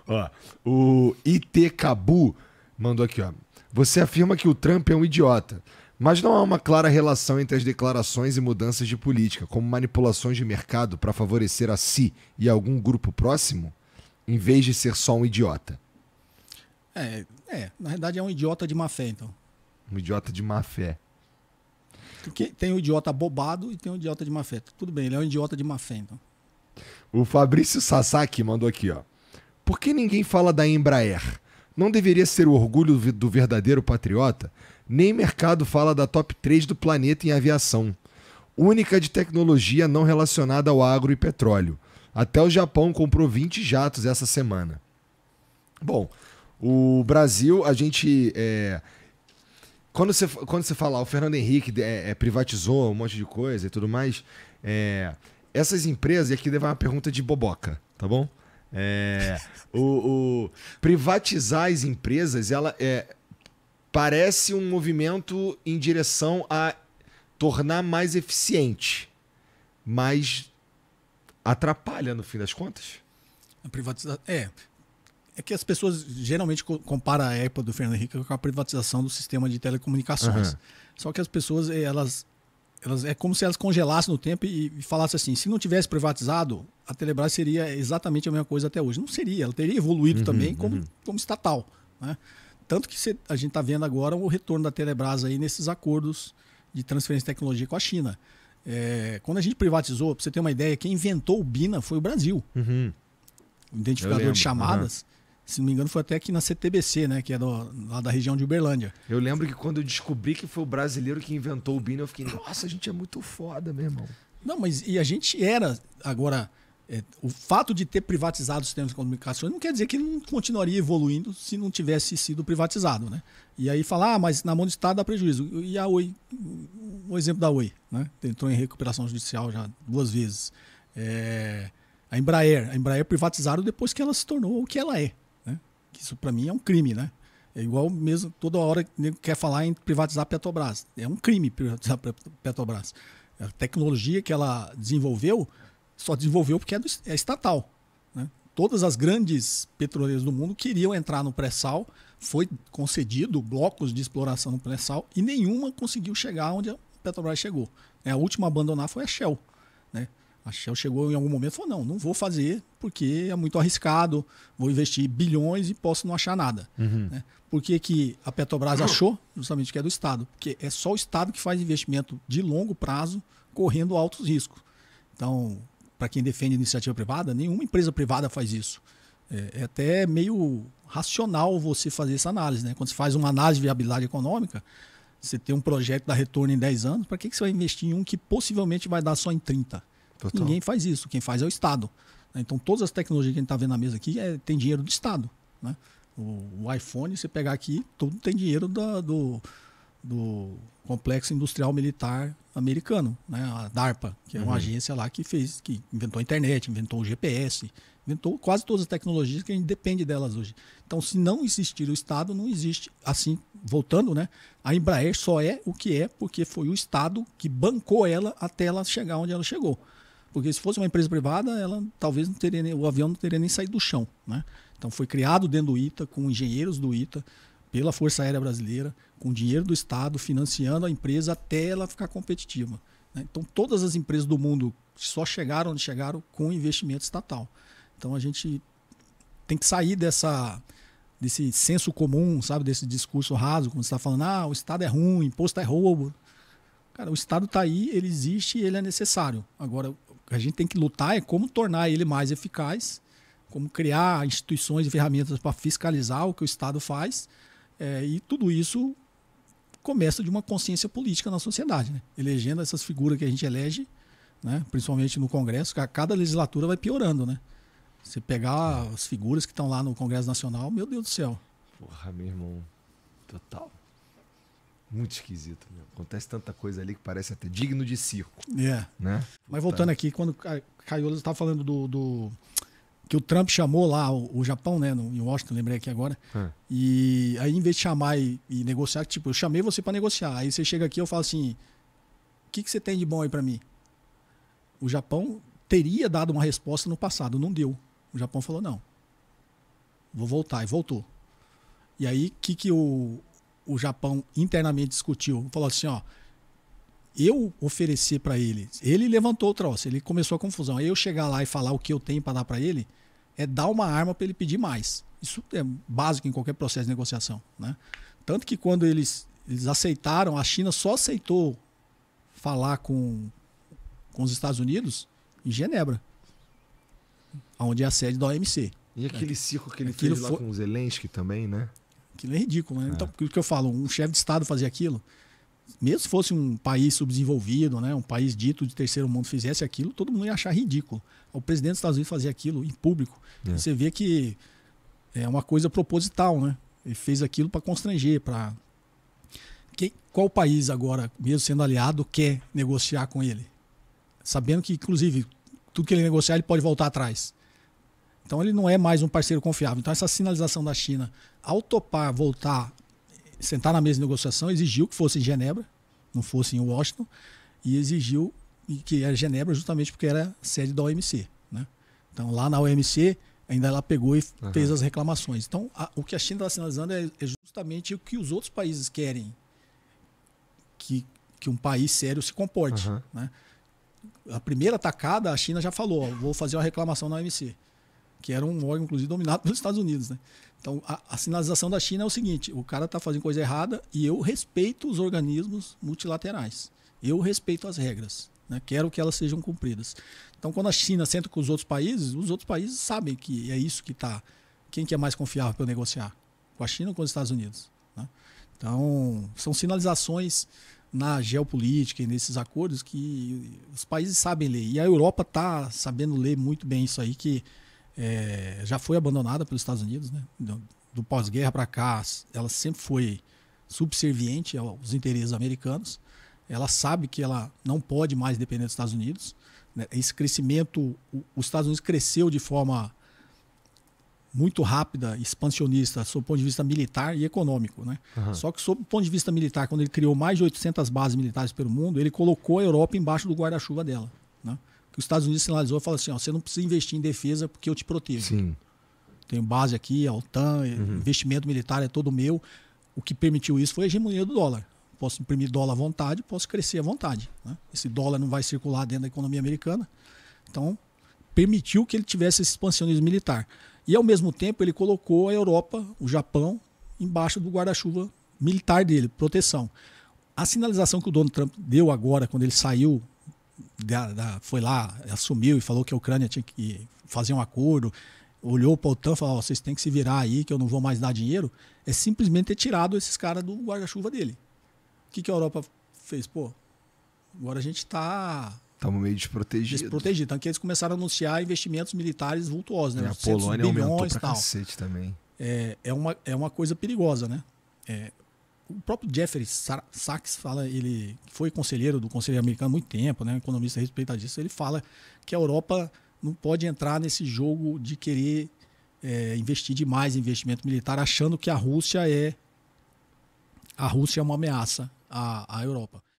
Ó, o IT Cabu mandou aqui, ó. Você afirma que o Trump é um idiota, mas não há uma clara relação entre as declarações e mudanças de política, como manipulações de mercado para favorecer a si e algum grupo próximo, em vez de ser só um idiota. Na verdade é um idiota de má fé, então. Um idiota de má fé. Porque tem o idiota bobado e tem o idiota de má fé. Tudo bem, ele é um idiota de má fé, então. O Fabrício Sasaki mandou aqui, ó. Por que ninguém fala da Embraer? Não deveria ser o orgulho do verdadeiro patriota? Nem mercado fala da top 3 do planeta em aviação. Única de tecnologia não relacionada ao agro e petróleo. Até o Japão comprou 20 jatos essa semana. Bom, o Brasil, a gente... Quando você fala, o Fernando Henrique privatizou um monte de coisa e tudo mais, essas empresas, e aqui levar uma pergunta de boboca, tá bom? Privatizar as empresas, ela parece um movimento em direção a tornar mais eficiente, mas atrapalha no fim das contas? A privatização. É que as pessoas geralmente comparam a época do Fernando Henrique com a privatização do sistema de telecomunicações. Só que as pessoas, elas é como se elas congelassem no tempo e falassem assim, se não tivesse privatizado, a Telebrás seria exatamente a mesma coisa até hoje. Não seria, ela teria evoluído também como estatal, né? Tanto que a gente está vendo agora o retorno da Telebrás aí nesses acordos de transferência de tecnologia com a China. Quando a gente privatizou, para você ter uma ideia, quem inventou o BINA foi o Brasil. O identificador de chamadas. Se não me engano, foi até aqui na CTBC, né? Que é lá da região de Uberlândia. Eu lembro que quando eu descobri que foi o brasileiro que inventou o BINA, eu fiquei, nossa, a gente é muito foda, meu irmão. Não, mas e a gente era, agora, o fato de ter privatizado os sistemas de comunicações não quer dizer que não continuaria evoluindo se não tivesse sido privatizado, né? E aí falar, mas na mão do Estado dá prejuízo. E a Oi, o exemplo da Oi, né? Entrou em recuperação judicial já 2 vezes. A Embraer privatizaram depois que ela se tornou o que ela é. Isso para mim é um crime, né? É igual mesmo, toda hora que quer falar em privatizar a Petrobras. É um crime privatizar a Petrobras. A tecnologia que ela desenvolveu, só desenvolveu porque é estatal, né? Todas as grandes petroleiras do mundo queriam entrar no pré-sal, foi concedido blocos de exploração no pré-sal e nenhuma conseguiu chegar onde a Petrobras chegou. A última a abandonar foi a Shell, né? A Shell chegou em algum momento e falou, não vou fazer porque é muito arriscado, vou investir bilhões e posso não achar nada. Né? Por que a Petrobras achou? Justamente que é do Estado. Porque é só o Estado que faz investimento de longo prazo, correndo altos riscos. Então, para quem defende iniciativa privada, nenhuma empresa privada faz isso. É até meio racional você fazer essa análise, né? Quando você faz uma análise de viabilidade econômica, você tem um projeto que dá retorno em 10 anos, para que você vai investir em um que possivelmente vai dar só em 30? Total. Ninguém faz isso, quem faz é o Estado. Então todas as tecnologias que a gente está vendo na mesa aqui tem dinheiro do Estado, né? O iPhone, você pegar aqui, tudo tem dinheiro do Complexo Industrial Militar Americano, né? A DARPA, que é uma agência lá que inventou a internet, inventou o GPS, inventou quase todas as tecnologias que a gente depende delas hoje. Então, se não existir o Estado, não existe. Assim, voltando, né? A Embraer só é o que é porque foi o Estado que bancou ela até ela chegar onde ela chegou. Porque se fosse uma empresa privada, ela talvez o avião não teria nem saído do chão, né? Então foi criado dentro do ITA, com engenheiros do ITA, pela Força Aérea Brasileira, com dinheiro do Estado, financiando a empresa até ela ficar competitiva, né? Então todas as empresas do mundo só chegaram onde chegaram com investimento estatal. Então a gente tem que sair desse senso comum, sabe, desse discurso raso, como você está falando, o Estado é ruim, imposto é roubo. Cara, o Estado está aí, ele existe e ele é necessário. Agora, o que a gente tem que lutar é como tornar ele mais eficaz, como criar instituições e ferramentas para fiscalizar o que o Estado faz. E tudo isso começa de uma consciência política na sociedade, né? Elegendo essas figuras que a gente elege, né? Principalmente no Congresso, cada legislatura vai piorando, né? Você pegar as figuras que estão lá no Congresso Nacional, meu Deus do céu. Porra, meu irmão. Total. Muito esquisito, meu. Acontece tanta coisa ali que parece até digno de circo. Né? Mas voltando aqui, quando Caio estava falando que o Trump chamou lá o Japão, né, em Washington, lembrei aqui agora. E aí, em vez de chamar e negociar, tipo, eu chamei você para negociar. Aí você chega aqui e eu falo assim, o que você tem de bom aí para mim? O Japão teria dado uma resposta no passado, não deu. O Japão falou não. vou voltar. E voltou. E aí, o que o Japão internamente discutiu? Falou assim, ó, eu oferecer para ele levantou o troço, ele começou a confusão. Aí eu chegar lá e falar o que eu tenho para dar para ele, é dar uma arma para ele pedir mais. Isso é básico em qualquer processo de negociação, né? Tanto que quando eles aceitaram, a China só aceitou falar com os Estados Unidos em Genebra, onde é a sede da OMC. E aquele circo que ele fez lá com o Zelensky também, né? Aquilo é ridículo, né? Então, o que eu falo, um chefe de Estado fazer aquilo, mesmo se fosse um país subdesenvolvido, né, um país dito de terceiro mundo, fizesse aquilo, todo mundo ia achar ridículo. O presidente dos Estados Unidos fazia aquilo em público. E você vê que é uma coisa proposital, né? Ele fez aquilo para constranger, para... Qual país agora, mesmo sendo aliado, quer negociar com ele? Sabendo que, inclusive, tudo que ele negociar, ele pode voltar atrás. Então ele não é mais um parceiro confiável. Então essa sinalização da China, ao topar, voltar, sentar na mesa de negociação, exigiu que fosse em Genebra, não fosse em Washington, e exigiu que era Genebra justamente porque era sede da OMC, né? Então lá na OMC, ainda ela pegou e fez as reclamações. Então o que a China está sinalizando é justamente o que os outros países querem que um país sério se comporte, né? A primeira atacada, a China já falou, ó, vou fazer uma reclamação na OMC, que era um órgão, inclusive, dominado pelos Estados Unidos, né? Então, a sinalização da China é o seguinte, o cara está fazendo coisa errada e eu respeito os organismos multilaterais. Eu respeito as regras, né? Quero que elas sejam cumpridas. Então, quando a China senta com os outros países sabem que é isso que está... Quem que é mais confiável para eu negociar? Com a China ou com os Estados Unidos? Né? Então, são sinalizações na geopolítica e nesses acordos que os países sabem ler. E a Europa está sabendo ler muito bem isso aí, que já foi abandonada pelos Estados Unidos, né? Do pós-guerra para cá, ela sempre foi subserviente aos interesses americanos. Ela sabe que ela não pode mais depender dos Estados Unidos, né? Esse crescimento, os Estados Unidos cresceu de forma muito rápida, expansionista, sob o ponto de vista militar e econômico, né? Só que sob o ponto de vista militar, quando ele criou mais de 800 bases militares pelo mundo, ele colocou a Europa embaixo do guarda-chuva dela, né? Que os Estados Unidos sinalizou e falou assim, ó, você não precisa investir em defesa porque eu te protejo. Sim. Tenho base aqui, a OTAN, investimento militar é todo meu. O que permitiu isso foi a hegemonia do dólar. Posso imprimir dólar à vontade, posso crescer à vontade, né? Esse dólar não vai circular dentro da economia americana. Então, permitiu que ele tivesse esse expansionismo militar. E, ao mesmo tempo, ele colocou a Europa, o Japão, embaixo do guarda-chuva militar dele, proteção. A sinalização que o Donald Trump deu agora, quando ele saiu, foi lá, assumiu e falou que a Ucrânia tinha que fazer um acordo, olhou para a OTAN e falou, vocês têm que se virar aí, que eu não vou mais dar dinheiro, é simplesmente ter tirado esses caras do guarda-chuva dele. O que a Europa fez? Pô, agora a gente está... Estamos meio desprotegidos. Então, que eles começaram a anunciar investimentos militares vultuosos, né? A Polônia aumentou pra tal. cacete também. É uma coisa perigosa, né? O próprio Jeffrey Sachs fala, ele foi conselheiro do Conselho Americano há muito tempo, né? Economista respeitadíssimo, ele fala que a Europa não pode entrar nesse jogo de querer investir demais em investimento militar, achando que a Rússia é uma ameaça à Europa.